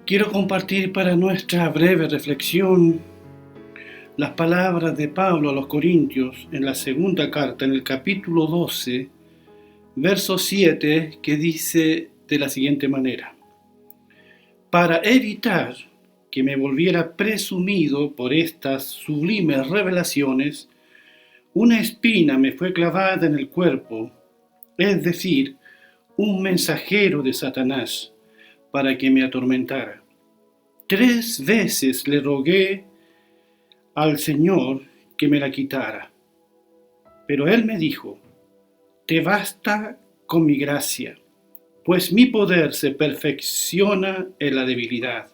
Quiero compartir para nuestra breve reflexión las palabras de Pablo a los Corintios en la segunda carta, en el capítulo 12, verso 7, que dice de la siguiente manera: para evitar que me volviera presumido por estas sublimes revelaciones, una espina me fue clavada en el cuerpo, es decir, un mensajero de Satanás, para que me atormentara. 3 veces le rogué al Señor que me la quitara, pero Él me dijo: te basta con mi gracia, pues mi poder se perfecciona en la debilidad.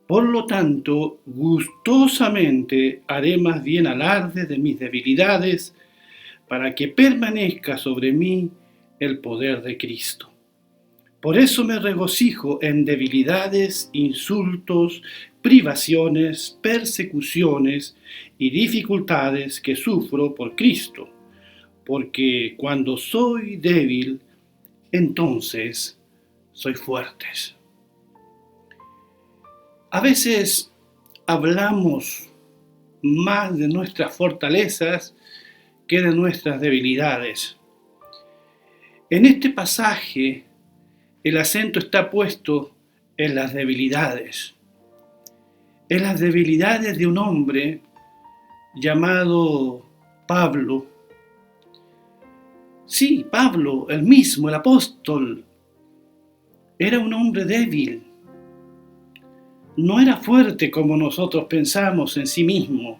Por lo tanto, gustosamente haré más bien alarde de mis debilidades, para que permanezca sobre mí el poder de Cristo. Por eso me regocijo en debilidades, insultos, privaciones, persecuciones y dificultades que sufro por Cristo, porque cuando soy débil, entonces soy fuerte. A veces hablamos más de nuestras fortalezas que de nuestras debilidades. En este pasaje, el acento está puesto en las debilidades de un hombre llamado Pablo. Sí, Pablo, el mismo, el apóstol, era un hombre débil. No era fuerte como nosotros pensamos en sí mismo.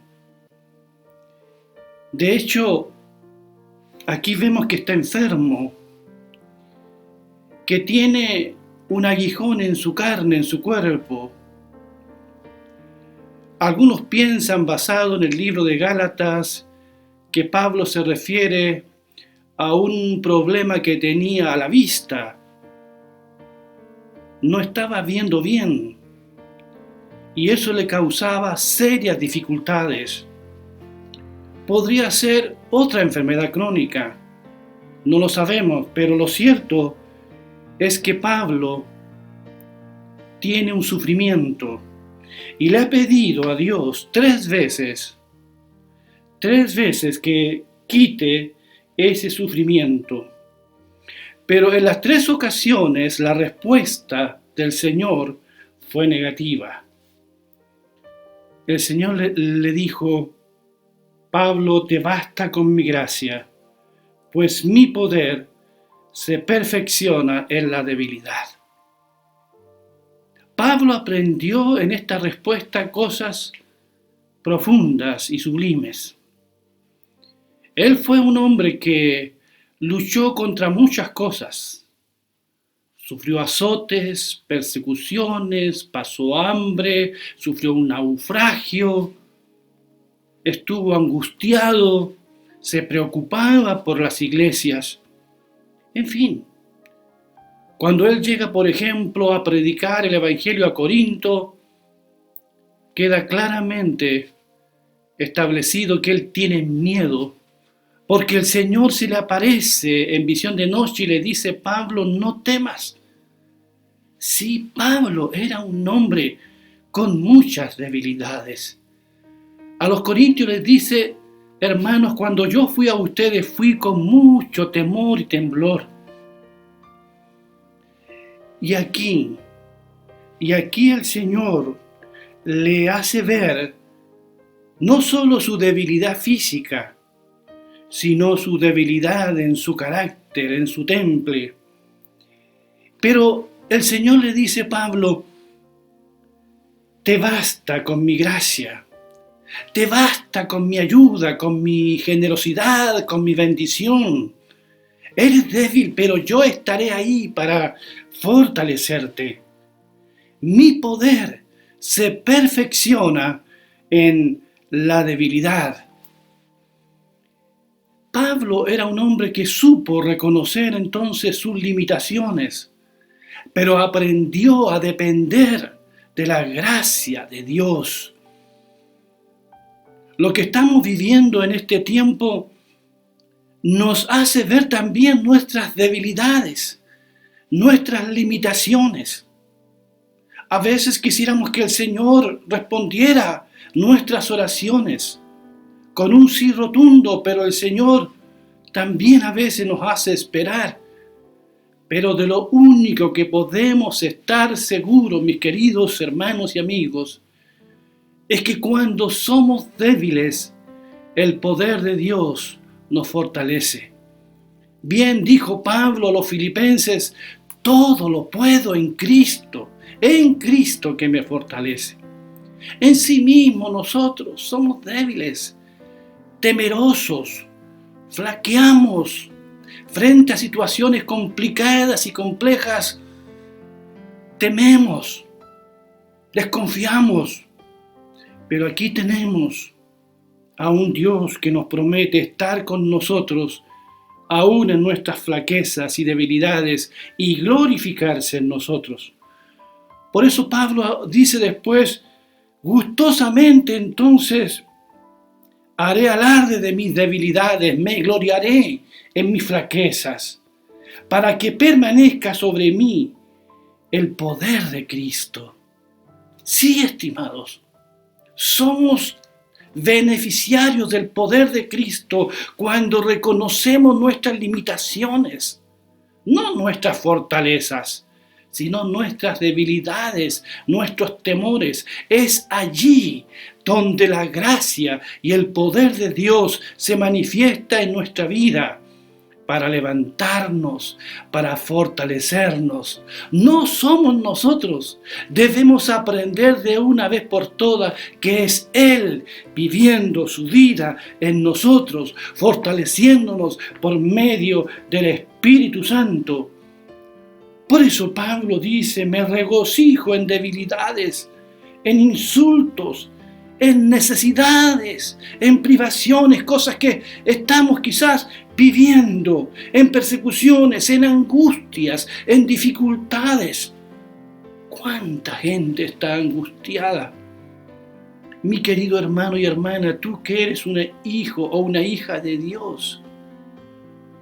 De hecho, aquí vemos que está enfermo, que tiene un aguijón en su carne, en su cuerpo. Algunos piensan, basado en el libro de Gálatas, que Pablo se refiere a un problema que tenía a la vista. No estaba viendo bien, y eso le causaba serias dificultades. Podría ser otra enfermedad crónica, no lo sabemos, pero lo cierto es que Pablo tiene un sufrimiento y le ha pedido a Dios 3 veces que quite ese sufrimiento. Pero en las 3 ocasiones la respuesta del Señor fue negativa. El Señor le dijo: Pablo, te basta con mi gracia, pues mi poder se perfecciona en la debilidad. Pablo aprendió en esta respuesta cosas profundas y sublimes. Él fue un hombre que luchó contra muchas cosas. Sufrió azotes, persecuciones, pasó hambre, sufrió un naufragio, estuvo angustiado, se preocupaba por las iglesias. En fin, cuando él llega, por ejemplo, a predicar el Evangelio a Corinto, queda claramente establecido que él tiene miedo, porque el Señor se le aparece en visión de noche y le dice: Pablo, no temas. Sí, Pablo era un hombre con muchas debilidades. A los corintios les dice: hermanos, cuando yo fui a ustedes, fui con mucho temor y temblor. Y aquí el Señor le hace ver no solo su debilidad física, sino su debilidad en su carácter, en su temple. Pero el Señor le dice: Pablo, te basta con mi gracia, te basta con mi ayuda, con mi generosidad, con mi bendición. Eres débil, pero yo estaré ahí para fortalecerte. Mi poder se perfecciona en la debilidad. Pablo era un hombre que supo reconocer entonces sus limitaciones, pero aprendió a depender de la gracia de Dios. Lo que estamos viviendo en este tiempo nos hace ver también nuestras debilidades, nuestras limitaciones. A veces quisiéramos que el Señor respondiera nuestras oraciones con un sí rotundo, pero el Señor también a veces nos hace esperar. Pero de lo único que podemos estar seguros, mis queridos hermanos y amigos, es que cuando somos débiles, el poder de Dios nos fortalece. Bien dijo Pablo a los filipenses, todo lo puedo en Cristo que me fortalece. En sí mismo nosotros somos débiles, temerosos, flaqueamos frente a situaciones complicadas y complejas, tememos, desconfiamos, pero aquí tenemos a un Dios que nos promete estar con nosotros aún en nuestras flaquezas y debilidades y glorificarse en nosotros. Por eso Pablo dice después, gustosamente entonces haré alarde de mis debilidades, me gloriaré en mis flaquezas, para que permanezca sobre mí el poder de Cristo. Sí, estimados, somos beneficiarios del poder de Cristo cuando reconocemos nuestras limitaciones, no nuestras fortalezas, sino nuestras debilidades, nuestros temores. Es allí donde la gracia y el poder de Dios se manifiesta en nuestra vida para levantarnos, para fortalecernos. No somos nosotros. Debemos aprender de una vez por todas que es Él viviendo su vida en nosotros, fortaleciéndonos por medio del Espíritu Santo. Por eso Pablo dice, me regocijo en debilidades, en insultos, en necesidades, en privaciones, cosas que estamos quizás viviendo, en persecuciones, en angustias, en dificultades. ¿Cuánta gente está angustiada? Mi querido hermano y hermana, tú que eres un hijo o una hija de Dios,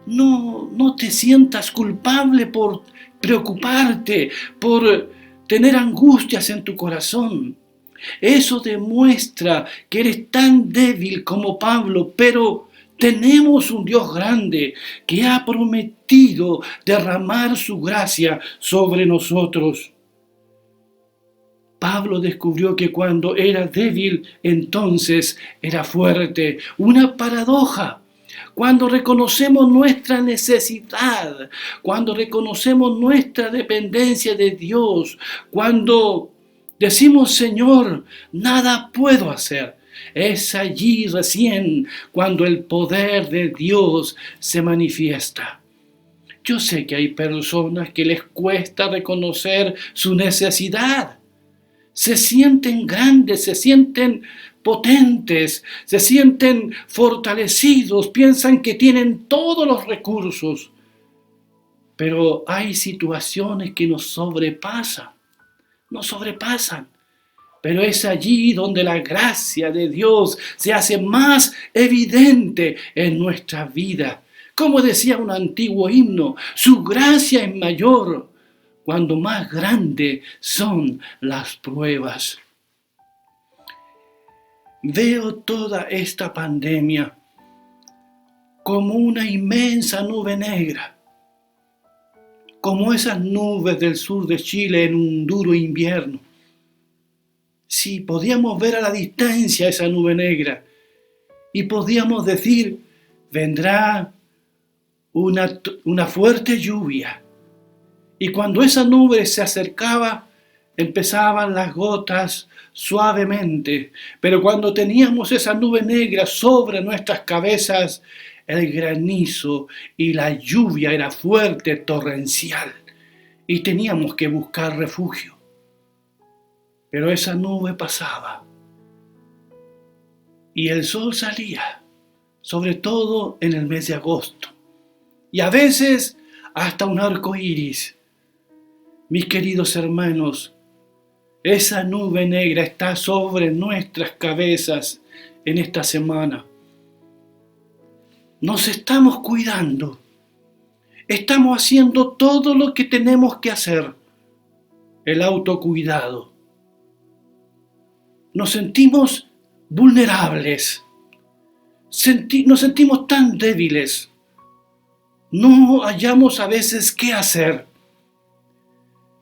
no te sientas culpable por preocuparte, por tener angustias en tu corazón. Eso demuestra que eres tan débil como Pablo, pero tenemos un Dios grande que ha prometido derramar su gracia sobre nosotros. Pablo descubrió que cuando era débil, entonces era fuerte. Una paradoja. Cuando reconocemos nuestra necesidad, cuando reconocemos nuestra dependencia de Dios, cuando decimos, Señor, nada puedo hacer, es allí recién cuando el poder de Dios se manifiesta. Yo sé que hay personas que les cuesta reconocer su necesidad. Se sienten grandes, se sienten potentes, se sienten fortalecidos, piensan que tienen todos los recursos. Pero hay situaciones que nos sobrepasan. Pero es allí donde la gracia de Dios se hace más evidente en nuestra vida. Como decía un antiguo himno, su gracia es mayor cuando más grandes son las pruebas. Veo toda esta pandemia como una inmensa nube negra, como esas nubes del sur de Chile en un duro invierno. Sí, podíamos ver a la distancia esa nube negra y podíamos decir, vendrá una fuerte lluvia. Y cuando esa nube se acercaba, empezaban las gotas suavemente, pero cuando teníamos esa nube negra sobre nuestras cabezas, el granizo y la lluvia era fuerte, torrencial, y teníamos que buscar refugio. Pero esa nube pasaba y el sol salía, sobre todo en el mes de agosto, y a veces hasta un arco iris. Mis queridos hermanos, esa nube negra está sobre nuestras cabezas en esta semana. Nos estamos cuidando. Estamos haciendo todo lo que tenemos que hacer. el autocuidado. Nos sentimos vulnerables, nos sentimos tan débiles, no hallamos a veces qué hacer.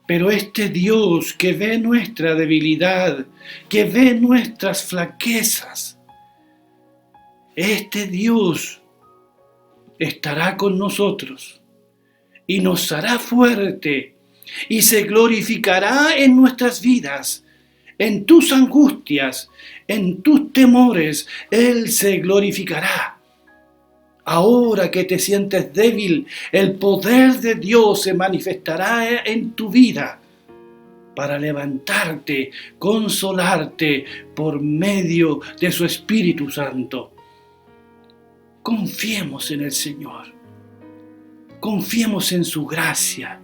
Pero este Dios que ve nuestra debilidad, que ve nuestras flaquezas, este Dios estará con nosotros y nos hará fuerte y se glorificará en nuestras vidas, en tus angustias, en tus temores. Él se glorificará. Ahora que te sientes débil, el poder de Dios se manifestará en tu vida para levantarte, consolarte por medio de su Espíritu Santo. Confiemos en el Señor. Confiemos en su gracia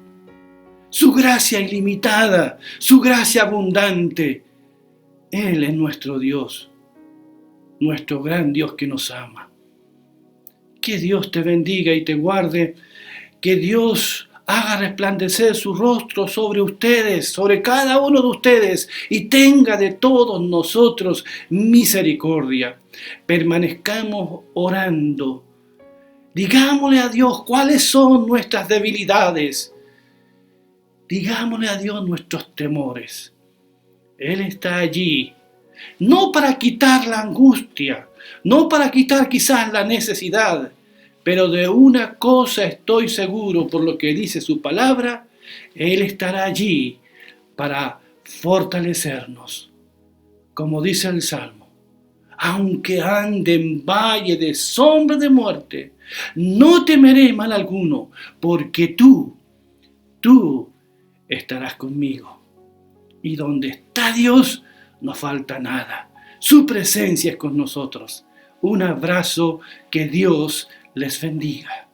ilimitada, su gracia abundante. Él es nuestro Dios, nuestro gran Dios que nos ama. Que Dios te bendiga y te guarde, que Dios haga resplandecer su rostro sobre ustedes, sobre cada uno de ustedes, y tenga de todos nosotros misericordia. Permanezcamos orando. Digámosle a Dios cuáles son nuestras debilidades. Digámosle a Dios nuestros temores. Él está allí, no para quitar la angustia, no para quitar quizás la necesidad, pero de una cosa estoy seguro por lo que dice su palabra, Él estará allí para fortalecernos. Como dice el Salmo, aunque ande en valle de sombra de muerte, no temeré mal alguno, porque tú estarás conmigo. Y donde está Dios, no falta nada. Su presencia es con nosotros. Un abrazo, que Dios les bendiga.